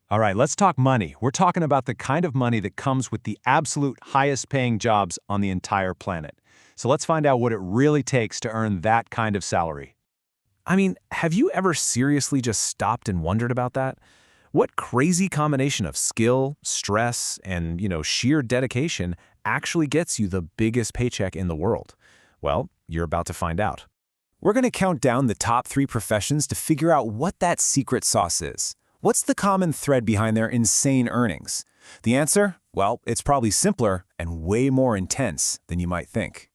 All right, let's talk money. We're talking about the kind of money that comes with the absolute highest paying jobs on the entire planet. So let's find out what it really takes to earn that kind of salary. I mean, have you ever seriously just stopped and wondered about that? What crazy combination of skill, stress, and, sheer dedication actually gets you the biggest paycheck in the world? Well, you're about to find out. We're going to count down the top 3 professions to figure out what that secret sauce is. What's the common thread behind their insane earnings? The answer? Well, it's probably simpler and way more intense than you might think.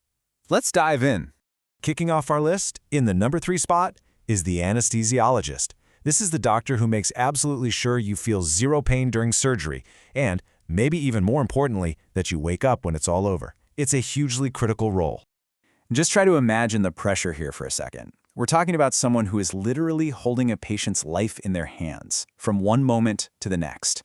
Let's dive in. Kicking off our list, in the number 3 spot, is the anesthesiologist. This is the doctor who makes absolutely sure you feel zero pain during surgery, and, maybe even more importantly, that you wake up when it's all over. It's a hugely critical role. Just try to imagine the pressure here for a second. We're talking about someone who is literally holding a patient's life in their hands, from one moment to the next.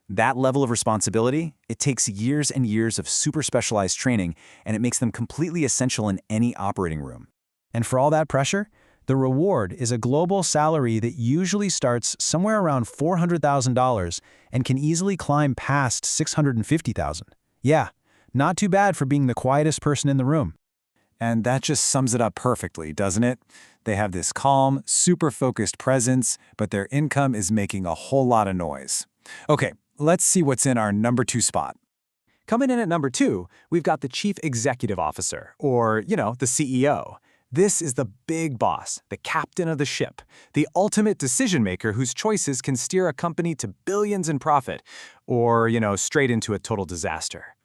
That level of responsibility, it takes years and years of super specialized training, and it makes them completely essential in any operating room. And for all that pressure, the reward is a global salary that usually starts somewhere around $400,000 and can easily climb past $650,000. Yeah, not too bad for being the quietest person in the room. And that just sums it up perfectly, doesn't it? They have this calm, super focused presence, but their income is making a whole lot of noise. Okay, let's see what's in our number 2 spot. Coming in at number 2, we've got the Chief Executive Officer, or, the CEO. This is the big boss, the captain of the ship, the ultimate decision maker whose choices can steer a company to billions in profit, or, straight into a total disaster.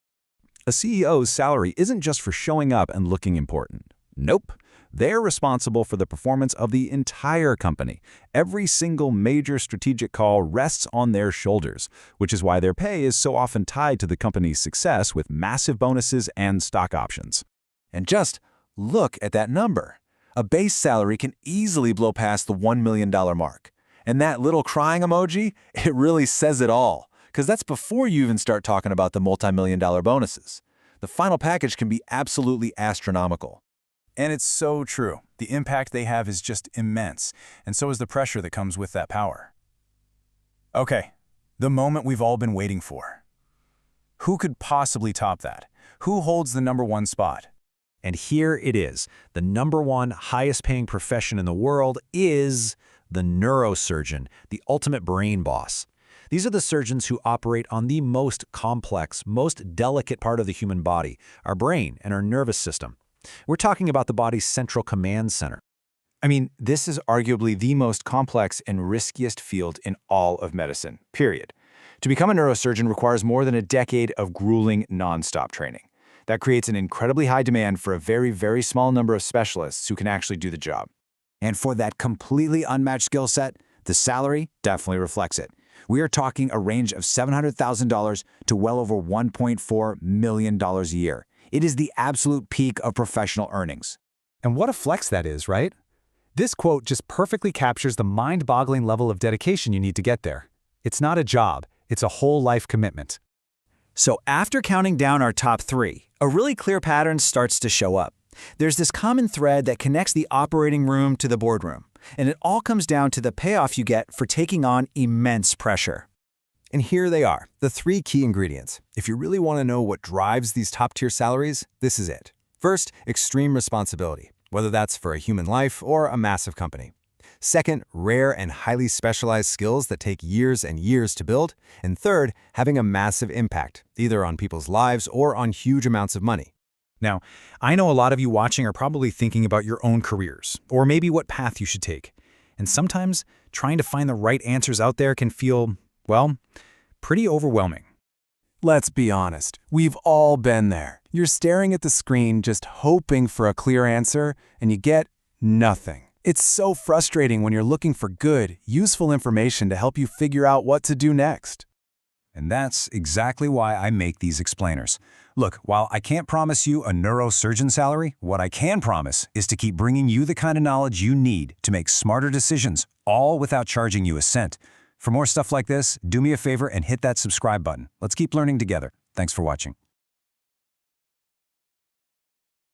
A CEO's salary isn't just for showing up and looking important. Nope. They're responsible for the performance of the entire company. Every single major strategic call rests on their shoulders, which is why their pay is so often tied to the company's success with massive bonuses and stock options. And just look at that number. A base salary can easily blow past the $1 million mark. And that little crying emoji, it really says it all. Because that's before you even start talking about the multi-million-dollar bonuses. The final package can be absolutely astronomical. And it's so true. The impact they have is just immense, and so is the pressure that comes with that power. Okay, the moment we've all been waiting for. Who could possibly top that? Who holds the number 1 spot? And here it is. The number 1 highest-paying profession in the world is the neurosurgeon, the ultimate brain boss. These are the surgeons who operate on the most complex, most delicate part of the human body, our brain and our nervous system. We're talking about the body's central command center. I mean, this is arguably the most complex and riskiest field in all of medicine, period. To become a neurosurgeon requires more than a decade of grueling, nonstop training. That creates an incredibly high demand for a very, very small number of specialists who can actually do the job. And for that completely unmatched skill set, the salary definitely reflects it. We are talking a range of $700,000 to well over $1.4 million a year. It is the absolute peak of professional earnings. And what a flex that is, right? This quote just perfectly captures the mind-boggling level of dedication you need to get there. It's not a job, it's a whole life commitment. So after counting down our top 3, a really clear pattern starts to show up. There's this common thread that connects the operating room to the boardroom, and it all comes down to the payoff you get for taking on immense pressure. And here they are, the 3 key ingredients. If you really want to know what drives these top-tier salaries, this is it. First, extreme responsibility, whether that's for a human life or a massive company. Second, rare and highly specialized skills that take years and years to build. And third, having a massive impact, either on people's lives or on huge amounts of money. Now, I know a lot of you watching are probably thinking about your own careers, or maybe what path you should take. And sometimes, trying to find the right answers out there can feel, well, pretty overwhelming. Let's be honest, we've all been there. You're staring at the screen just hoping for a clear answer, and you get nothing. It's so frustrating when you're looking for good, useful information to help you figure out what to do next. And that's exactly why I make these explainers. Look, while I can't promise you a neurosurgeon salary, what I can promise is to keep bringing you the kind of knowledge you need to make smarter decisions, all without charging you a cent. For more stuff like this, do me a favor and hit that subscribe button. Let's keep learning together. Thanks for watching.